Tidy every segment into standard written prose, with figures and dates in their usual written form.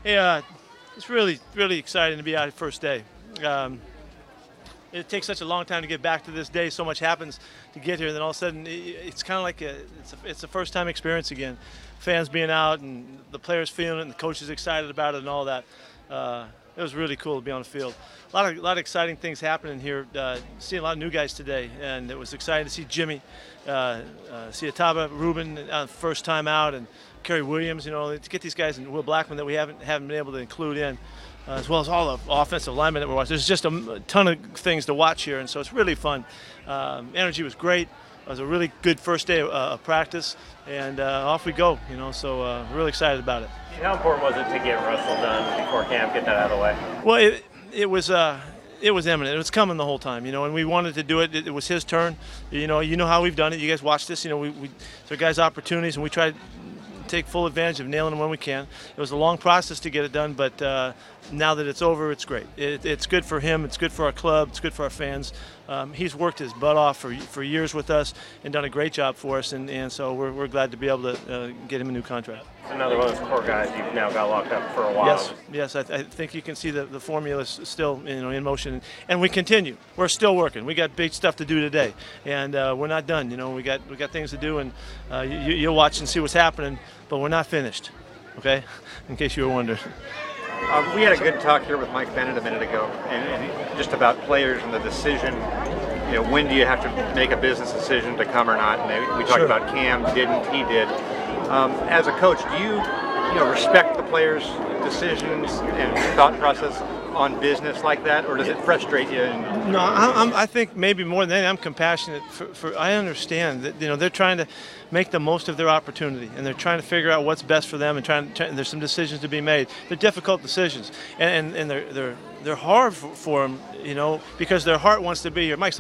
Hey, it's really, really exciting to be out here first day. Um, it takes such a long time to get back to this day. So much happens to get here, and then all of a sudden, it's kind of like it's a first-time experience again. Fans being out, and the players feeling it, and the coaches excited about it, and all that. It was really cool to be on the field. A lot of exciting things happening here. Seeing a lot of new guys today, and it was exciting to see Jimmy, see Ataba, Ruben first time out, and Kerry Williams. You know, to get these guys and Will Blackman that we haven't been able to include in, as well as all the offensive linemen that we're watching. There's just a ton of things to watch here, and so it's really fun. Energy was great. It was a really good first day of practice, and off we go. You know, so really excited about it. How important was it to get Russell done before camp, get that out of the way? Well, it was imminent. It was coming the whole time, you know, and we wanted to do it. It was his turn. You know how we've done it. You guys watch this. You know, it's our guys' opportunities, and we try to take full advantage of nailing them when we can. It was a long process to get it done, but now that it's over, it's great. It's good for him. It's good for our club. It's good for our fans. He's worked his butt off for years with us and done a great job for us, and so we're glad to be able to get him a new contract. Another one of those core guys you've now got locked up for a while. Yes. I think you can see the formula is still in motion, and we continue. We're still working. We got big stuff to do today, and we're not done. You know, we got things to do, and you'll watch and see what's happening, but we're not finished. Okay, in case you were wondering. We had a good talk here with Mike Bennett a minute ago, and just about players and the decision. You know, when do you have to make a business decision to come or not? And we talked about Cam didn't, he did. As a coach, do you respect the players' decisions and thought process on business like that, or does it frustrate you? No, I think maybe more than anything, I'm compassionate. I understand that they're trying to make the most of their opportunity, and they're trying to figure out what's best for them, and there's some decisions to be made. They're difficult decisions, and they're hard for them, because their heart wants to be here. Mike,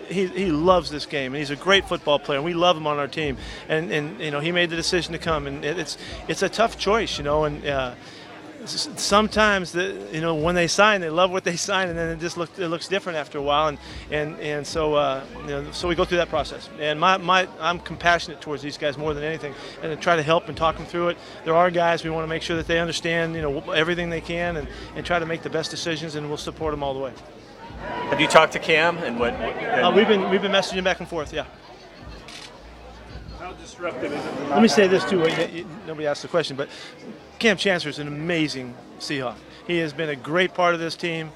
he loves this game, and he's a great football player, and we love him on our team. And he made the decision to come, and it's a tough choice, and sometimes when they sign, they love what they sign, and then it looks different after a while, and so so we go through that process. And I'm compassionate towards these guys more than anything, and to try to help and talk them through it. There are guys we want to make sure that they understand everything they can, and try to make the best decisions, and we'll support them all the way. Have you talked to Cam and what? We've been messaging back and forth. Yeah. How disruptive is it? Let me say this too. Nobody asked the question, but Cam Chancellor is an amazing Seahawk. He has been a great part of this team.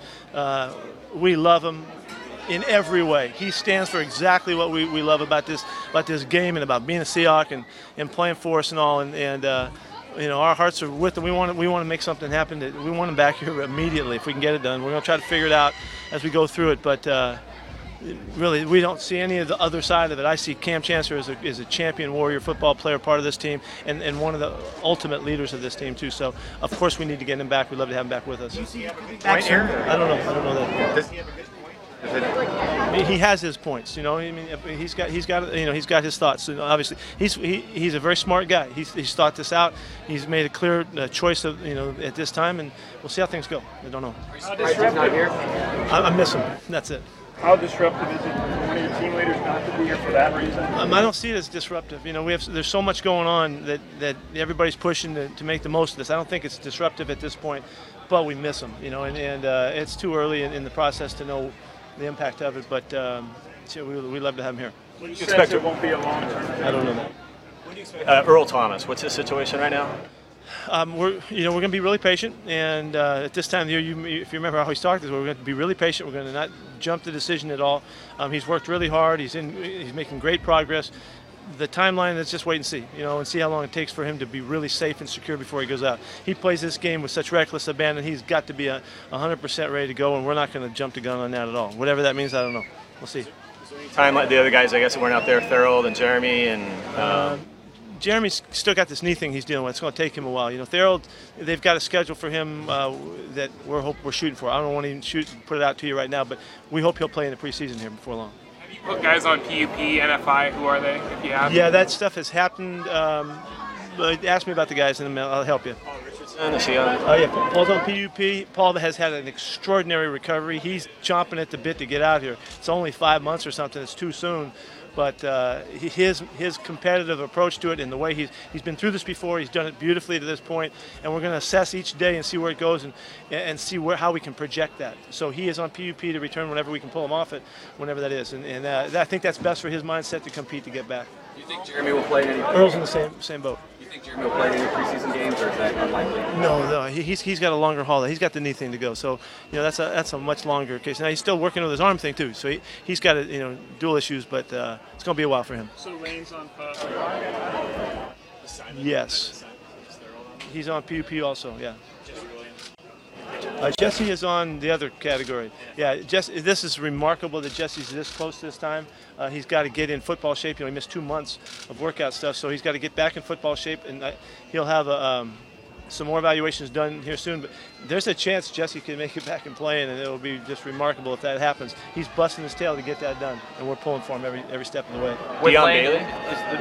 We love him in every way. He stands for exactly what we love about this game and about being a Seahawk and playing for us and all. And our hearts are with him. We want to make something happen. We want him back here immediately if we can get it done. We're going to try to figure it out as we go through it, but. Really, we don't see any of the other side of it. I see Cam Chancellor as a champion warrior football player, part of this team, and one of the ultimate leaders of this team too. So, of course, we need to get him back. We'd love to have him back with us. Do you see a good point here? I don't know that. Does he have a good point? He has his points. I mean, he's got his thoughts. Obviously, he's a very smart guy. He's thought this out. He's made a clear choice of at this time, and we'll see how things go. I don't know. Not here. I miss him. That's it. How disruptive is it for one of your team leaders not to be here for that reason? I don't see it as disruptive. There's so much going on that everybody's pushing to make the most of this. I don't think it's disruptive at this point, but we miss them. And it's too early in the process to know the impact of it. But we love to have him here. What do you expect it won't be a long term? I don't know that. What do you expect? Earl Thomas, what's his situation right now? We're going to be really patient, and at this time of the year, if you remember how we started this, we're going to be really patient. We're going to not jump the decision at all. He's worked really hard. He's making great progress. The timeline, let's just wait and see, and see how long it takes for him to be really safe and secure before he goes out. He plays this game with such reckless abandon. He's got to be 100% ready to go, and we're not going to jump the gun on that at all. Whatever that means, I don't know. We'll see. Time like the other guys, I guess, that weren't out there, Carroll and Jeremy and. Jeremy's still got this knee thing he's dealing with. It's going to take him a while. Thorold, they've got a schedule for him that we're shooting for. I don't want to even put it out to you right now, but we hope he'll play in the preseason here before long. Have you put guys on PUP, NFI? Who are they, if you have? Yeah, that stuff has happened. Ask me about the guys, and I'll help you. Paul Richardson, is he on? Oh, yeah, Paul's on PUP. Paul has had an extraordinary recovery. He's chomping at the bit to get out here. It's only 5 months or something. It's too soon. but his competitive approach to it and the way he's been through this before, he's done it beautifully to this point, and we're going to assess each day and see where it goes and see how we can project that. So he is on PUP to return whenever we can pull him off it, whenever that is, and I think that's best for his mindset to compete to get back. Do you think Jeremy will play in any? Earl's in the same boat. Do you think Jeremy will play in any preseason games, or is that unlikely? No, he's got a longer haul. He's got the knee thing to go, so that's a much longer case. Now he's still working with his arm thing too, so he's got dual issues, but it's going to be a while for him. So Lane's on Yes, he's on PUP also. Yeah. Jesse is on the other category. Yeah, this is remarkable that Jesse's this close this time. He's got to get in football shape. He missed 2 months of workout stuff, so he's got to get back in football shape, and he'll have some more evaluations done here soon. But there's a chance Jesse can make it back and playing, and it will be just remarkable if that happens. He's busting his tail to get that done, and we're pulling for him every step of the way.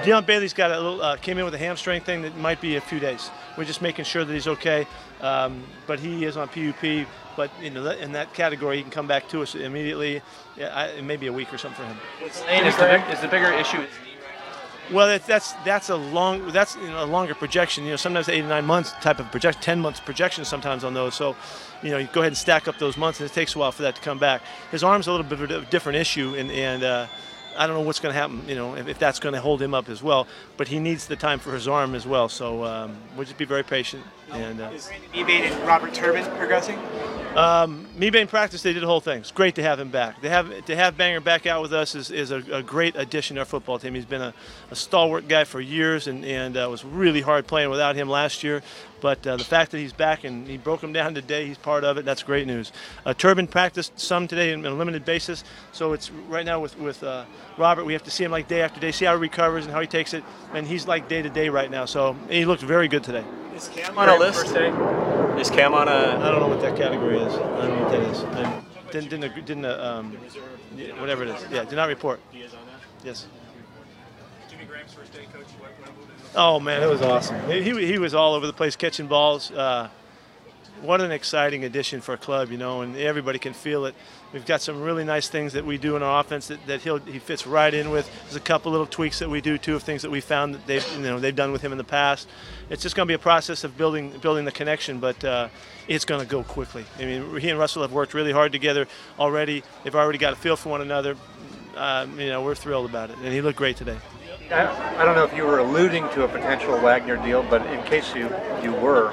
Deion Bailey's got a little came in with a hamstring thing that might be a few days. We're just making sure that he's okay, but he is on PUP. But in that category, he can come back to us immediately. It may be a week or something for him. Is the bigger issue his knee? Well, that's a longer projection. Sometimes 8 to 9 months type of projection, 10 months projection sometimes on those. So, you go ahead and stack up those months, and it takes a while for that to come back. His arm's a little bit of a different issue, and I don't know what's going to happen. If that's going to hold him up as well. But he needs the time for his arm as well. So we'll just be very patient. And is Mebane and Robert Turbin progressing? Mebane in practice, they did the whole thing. It's great to have him back. To have Banger back out with us is a great addition to our football team. He's been a stalwart guy for years, and was really hard playing without him last year. But the fact that he's back and he broke him down today, he's part of it. That's great news. Turbin practiced some today on a limited basis, so it's right now with Robert. We have to see him like day after day, see how he recovers and how he takes it. And he's like day to day right now. So he looked very good today. Is Cam on a list? Is Cam on a? I don't know what that category is. I don't know what that is. Whatever it is. Yeah, did not report. He is on that? Yes. Jimmy Graham's first day, Coach. Oh man, it was awesome. He was all over the place catching balls. What an exciting addition for a club, and everybody can feel it. We've got some really nice things that we do in our offense that he fits right in with. There's a couple little tweaks that we do too, of things that we found that they've done with him in the past. It's just going to be a process of building the connection, but it's going to go quickly. I mean, he and Russell have worked really hard together already. They've already got a feel for one another. We're thrilled about it, and he looked great today. I don't know if you were alluding to a potential Wagner deal, but in case you were,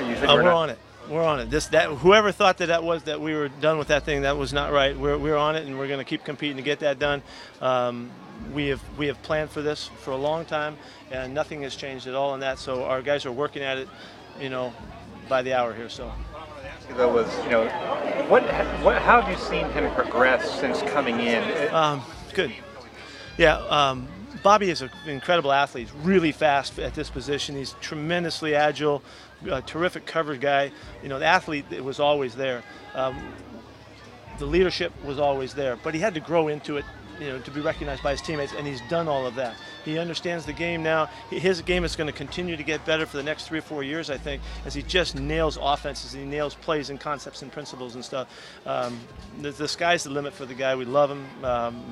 you think we're on it. We're on it. Whoever thought that we were done with that thing, that was not right. We're on it, and we're going to keep competing to get that done. We have planned for this for a long time, and nothing has changed at all in that. So our guys are working at it, by the hour here. So. Though was, how have you seen him progress since coming in? Good. Yeah. Bobby is an incredible athlete. He's really fast at this position. He's tremendously agile, terrific cover guy. The athlete was always there. The leadership was always there, but he had to grow into it, to be recognized by his teammates, and he's done all of that. He understands the game now. His game is going to continue to get better for the next 3 or 4 years, I think, as he just nails offenses, he nails plays and concepts and principles and stuff. The sky's the limit for the guy. We love him.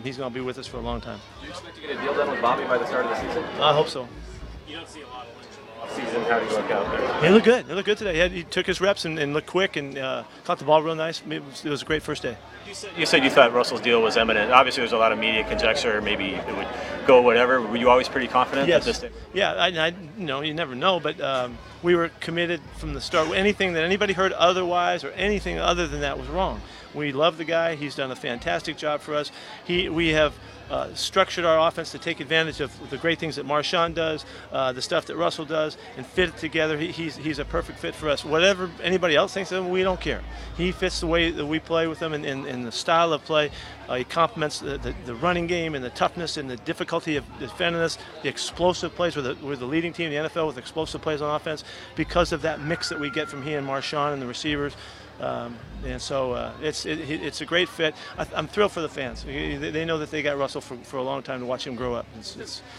He's going to be with us for a long time. Do you expect to get a deal done with Bobby by the start of the season? I hope so. You don't see a lot of Lynch in the Season, how do you look out there? He looked good. He looked good today. He took his reps and looked quick and caught the ball real nice. It was a great first day. You said you thought Russell's deal was imminent. Obviously, there's a lot of media conjecture. Maybe it would go whatever. Were you always pretty confident at this stage? Yeah, you never know, but we were committed from the start. Anything that anybody heard otherwise or anything other than that was wrong. We love the guy. He's done a fantastic job for us. We have structured our offense to take advantage of the great things that Marshawn does, the stuff that Russell does, and fit it together. He's a perfect fit for us. Whatever anybody else thinks of him, we don't care. He fits the way that we play with him and the style of play. He complements the running game and the toughness and the difficulty of defending us, the explosive plays. We're the leading team in the NFL with explosive plays on offense because of that mix that we get from he and Marshawn and the receivers. And so it's a great fit. I'm thrilled for the fans. They know that they got Russell for a long time to watch him grow up.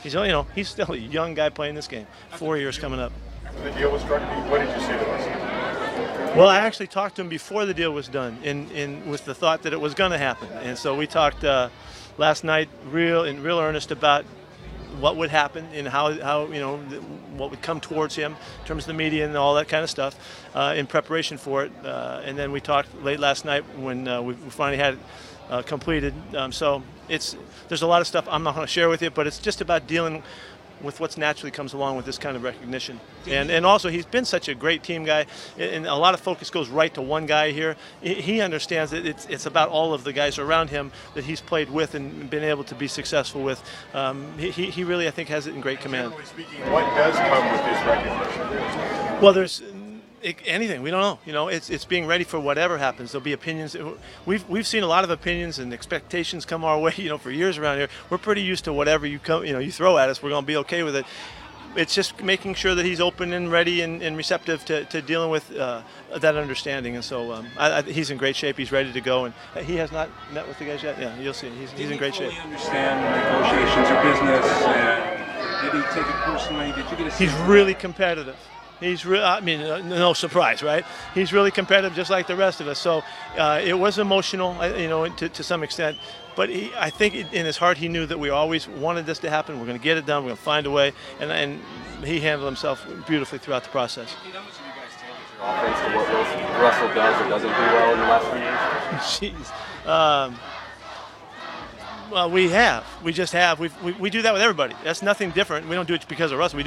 He's still a young guy playing this game. 4 years coming up. After the deal was struck, what did you say to us? Well, I actually talked to him before the deal was done, with the thought that it was going to happen. And so we talked last night in real earnest about what would happen and how what would come towards him in terms of the media and all that kind of stuff in preparation for it. And then we talked late last night when we finally had it completed. So there's a lot of stuff I'm not going to share with you, but it's just about dealing with what's naturally comes along with this kind of recognition. And also he's been such a great team guy, and a lot of focus goes right to one guy here. He understands that it's about all of the guys around him that he's played with and been able to be successful with. He really, I think, has it in great command. Generally speaking, what does come with this recognition? Well, there's anything. We don't know. It's being ready for whatever happens. There'll be opinions. We've seen a lot of opinions and expectations come our way. For years around here, we're pretty used to whatever you throw at us. We're going to be okay with it. It's just making sure that he's open and ready and receptive to dealing with that understanding. And so he's in great shape. He's ready to go. And he has not met with the guys yet. Yeah, you'll see. He's in great shape. Did he fully understand negotiations are business? And did he take it personally? Did you get a sense? He's really competitive. He's no surprise, right? He's really competitive, just like the rest of us. So it was emotional, to some extent. But I think in his heart, he knew that we always wanted this to happen. We're going to get it done. We're going to find a way. And he handled himself beautifully throughout the process. How much have you guys tailored your offense to what Russell does or doesn't do well in the last 3 years? Jeez. Well, we have. We just have. We do that with everybody. That's nothing different. We don't do it because of Russell.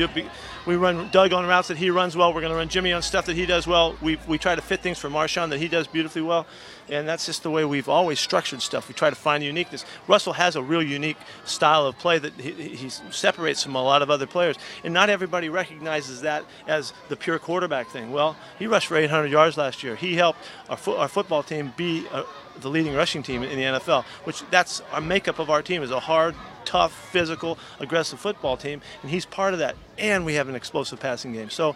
We run Doug on routes that he runs well. We're going to run Jimmy on stuff that he does well. We try to fit things for Marshawn that he does beautifully well. And that's just the way we've always structured stuff. We try to find uniqueness. Russell has a real unique style of play that he separates from a lot of other players. And not everybody recognizes that as the pure quarterback thing. Well, he rushed for 800 yards last year. He helped our football team be the leading rushing team in the NFL, which that's our makeup of our team is a hard, tough, physical, aggressive football team, and he's part of that. And we have an explosive passing game. So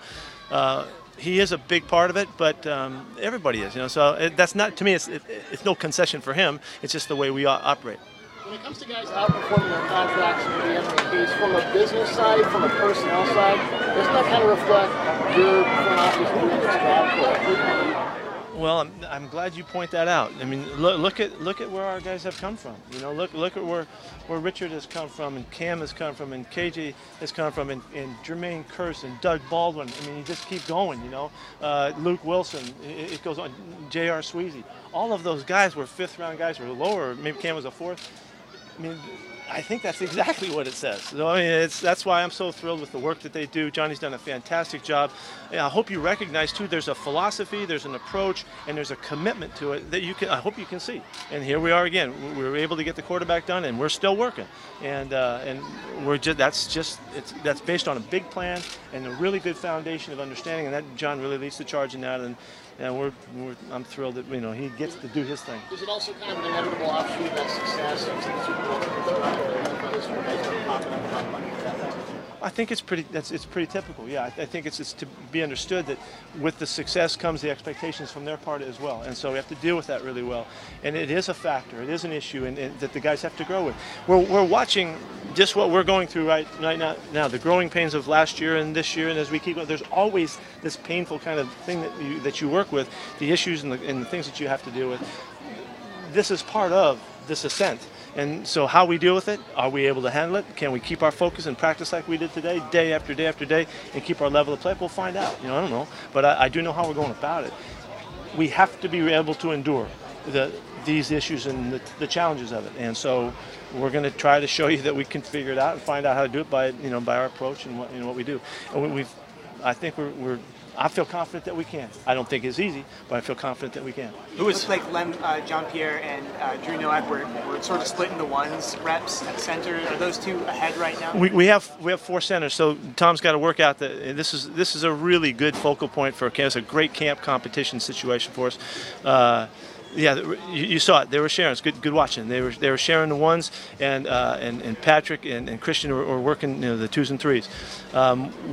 he is a big part of it, but everybody is, So that's not, to me, it's no concession for him. It's just the way we operate. When it comes to guys outperforming their contracts and the MVPs, from a business side, from a personnel side, doesn't that kind of reflect your front office doing its job? Well, I'm glad you point that out. I mean, look at where our guys have come from. Look at where Richard has come from, and Cam has come from, and KJ has come from, and Jermaine Kearse and Doug Baldwin. I mean, you just keep going. Luke Wilson. It goes on. J.R. Sweezy. All of those guys were fifth-round guys, or lower. Maybe Cam was a fourth. I mean, I think that's exactly what it says. So I mean, that's why I'm so thrilled with the work that they do. Johnny's done a fantastic job. And I hope you recognize too. There's a philosophy, there's an approach, and there's a commitment to it that I hope you can see. And here we are again. We were able to get the quarterback done, and we're still working. And that's based on a big plan and a really good foundation of understanding. And that John really leads the charge in that. And I'm thrilled that he gets to do his thing. Is it also kind of an inevitable offshoot of that success of the Super Bowl? I think it's pretty typical. Yeah, I think it's to be understood that with the success comes the expectations from their part as well, and so we have to deal with that really well. And it is a factor, it is an issue, and that the guys have to grow with. We're watching just what we're going through right now, the growing pains of last year and this year, and as we keep going, there's always this painful kind of thing that you work with, the issues and the things that you have to deal with. This is part of this ascent. And so how we deal with it, are we able to handle it? Can we keep our focus and practice like we did today, day after day after day, and keep our level of play? We'll find out. I don't know. But I do know how we're going about it. We have to be able to endure these issues and the challenges of it. And so we're going to try to show you that we can figure it out and find out how to do it by our approach and what we do. And I feel confident that we can. I don't think it's easy, but I feel confident that we can. It looks like Lem, Jean-Pierre and Drew Nowak were sort of split into ones reps at center. Are those two ahead right now? We have 4 centers, so Tom's got to work out that this is a really good focal point for camp. It's a great camp competition situation for us. Yeah, you saw it. They were sharing. It's good watching. They were sharing the ones, and Patrick and Christian were working the 2s and 3s.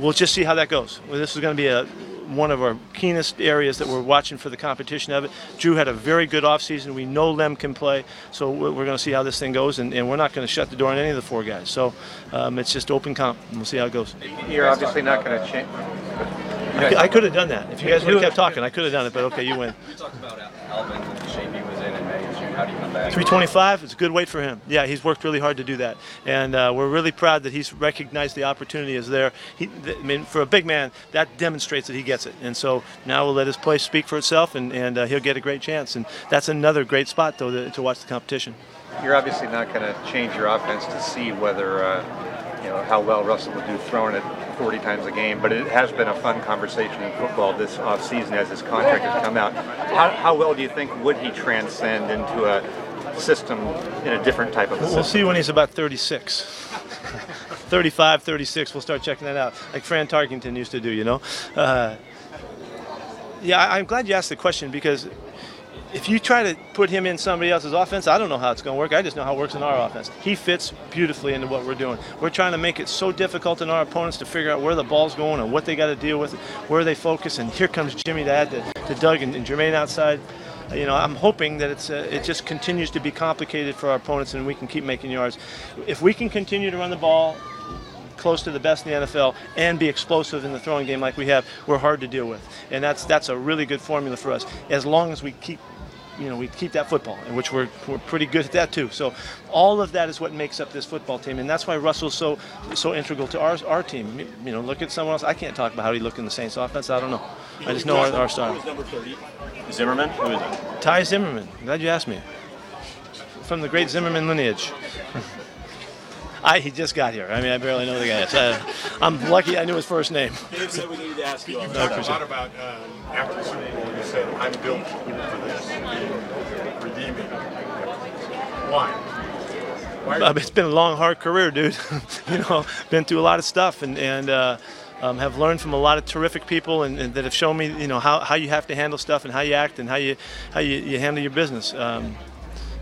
We'll just see how that goes. Well, this is going to be one of our keenest areas that we're watching for the competition of it. Drew had a very good offseason. We know Lem can play, so we're going to see how this thing goes, and we're not going to shut the door on any of the 4 guys. So it's just open comp, and we'll see how it goes. You're obviously not going to change. I could have done that. If you guys would have kept talking, I could have done it, but okay, you win. You talked about Alvin and the shape he was in May and June. How do you come back? 325 is a good weight for him. Yeah, he's worked really hard to do that, and we're really proud that he's recognized the opportunity is there. I mean, for a big man, that demonstrates that he gets it, and so now we'll let his play speak for itself, and he'll get a great chance. And that's another great spot, though, to watch the competition. You're obviously not going to change your offense to see whether how well Russell would do throwing it 40 times a game, but it has been a fun conversation in football this offseason as his contract has come out. How well do you think would he transcend into a system in a different type of a system? We'll see when he's about 36. 35, 36, we'll start checking that out, like Fran Tarkington used to do, Yeah, I'm glad you asked the question, because if you try to put him in somebody else's offense, I don't know how it's going to work. I just know how it works in our offense. He fits beautifully into what we're doing. We're trying to make it so difficult in our opponents to figure out where the ball's going and what they got to deal with, where they focus. And here comes Jimmy to add to Doug and Jermaine outside. I'm hoping that it just continues to be complicated for our opponents and we can keep making yards. If we can continue to run the ball close to the best in the NFL and be explosive in the throwing game like we have, we're hard to deal with. And that's a really good formula for us, as long as we keep that football, in which we're pretty good at that too. So all of that is what makes up this football team, and that's why Russell's so integral to our team. Look at someone else. I can't talk about how he looked in the Saints offense. I don't know. I just know our style. Who was number 30? Zimmerman? Who is it? Ty Zimmerman. Glad you asked me. From the great Zimmerman lineage. He just got here. I mean, I barely know the guy. I'm lucky I knew his first name. Dave said we needed to ask you. You talked a lot about after the Super Bowl. You said, "I'm built for this." Redeeming. Why? It's been a long, hard career, dude. Been through a lot of stuff, and have learned from a lot of terrific people, and that have shown me, how you have to handle stuff and how you act and how you handle your business.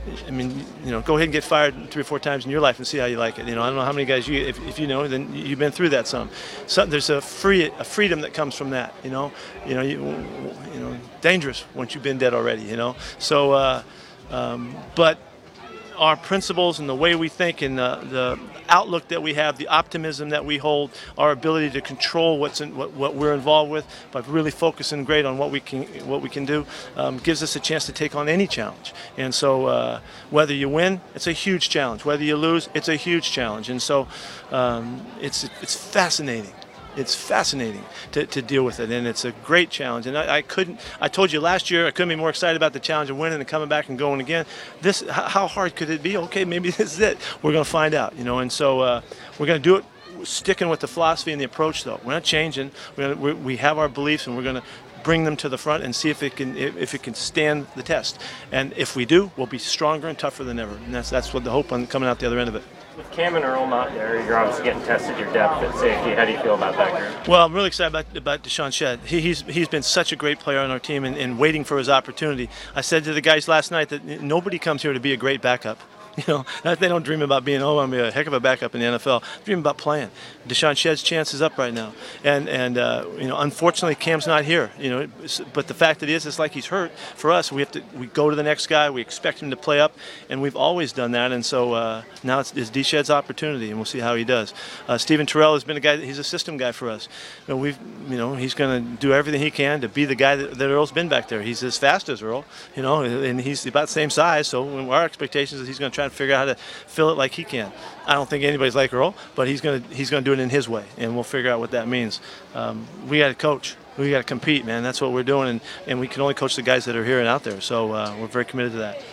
Go ahead and get fired 3 or 4 times in your life and see how you like it. I don't know how many guys if you know, then you've been through that some. So there's a freedom that comes from that. Dangerous once you've been dead already. So, but our principles and the way we think and the outlook that we have, the optimism that we hold, our ability to control what we're involved with by really focusing great on what we can do, gives us a chance to take on any challenge. And so whether you win, it's a huge challenge. Whether you lose, it's a huge challenge. And so it's fascinating. It's fascinating to deal with it, and it's a great challenge. And I told you last year I couldn't be more excited about the challenge of winning and coming back and going again. How hard could it be? Okay, maybe this is it. We're going to find out, And so we're going to do it sticking with the philosophy and the approach, though. We're not changing. We have our beliefs, and we're going to bring them to the front and see if it can stand the test. And if we do, we'll be stronger and tougher than ever. And that's what the hope on coming out the other end of it. With Cam and Earl not there, you're obviously getting tested your depth at safety. How do you feel about that group? Well, I'm really excited about Deshaun Shedd. He's been such a great player on our team and waiting for his opportunity. I said to the guys last night that nobody comes here to be a great backup. They don't dream about being, I'm going to be a heck of a backup in the NFL. They dream about playing. Deshaun Shedd's chance is up right now. And unfortunately, Cam's not here. But the fact that it's like he's hurt. For us, we go to the next guy. We expect him to play up, and we've always done that. And so now it's D. Shedd's opportunity, and we'll see how he does. Stephen Terrell has been a guy. He's a system guy for us. He's going to do everything he can to be the guy that Earl's been back there. He's as fast as Earl, and he's about the same size. So our expectation is he's going to try to figure out how to fill it like he can. I don't think anybody's like Earl, but he's going to do it in his way, and we'll figure out what that means. We got to coach. We got to compete, man. That's what we're doing, and we can only coach the guys that are here and out there. So we're very committed to that.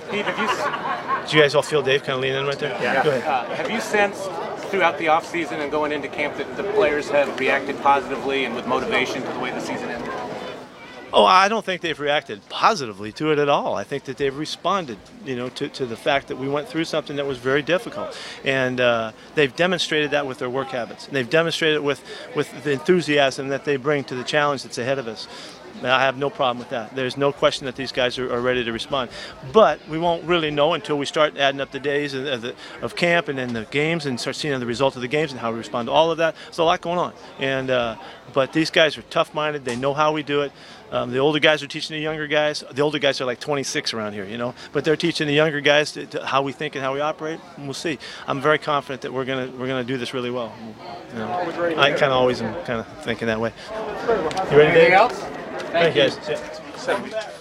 Pete, Did you guys all feel Dave kind of lean in right there? Yeah. Go ahead. Have you sensed throughout the offseason and going into camp that the players have reacted positively and with motivation to the way the season ended? Oh, I don't think they've reacted positively to it at all. I think that they've responded, to the fact that we went through something that was very difficult, and they've demonstrated that with their work habits, and they've demonstrated it with the enthusiasm that they bring to the challenge that's ahead of us. I have no problem with that. There's no question that these guys are ready to respond. But we won't really know until we start adding up the days of camp and then the games and start seeing the result of the games and how we respond to all of that. There's a lot going on. But these guys are tough-minded. They know how we do it. The older guys are teaching the younger guys. The older guys are like 26 around here, But they're teaching the younger guys to how we think and how we operate, and we'll see. I'm very confident that we're gonna do this really well. I kind of always am kind of thinking that way. You ready, Dave? Anything else? Thank you guys.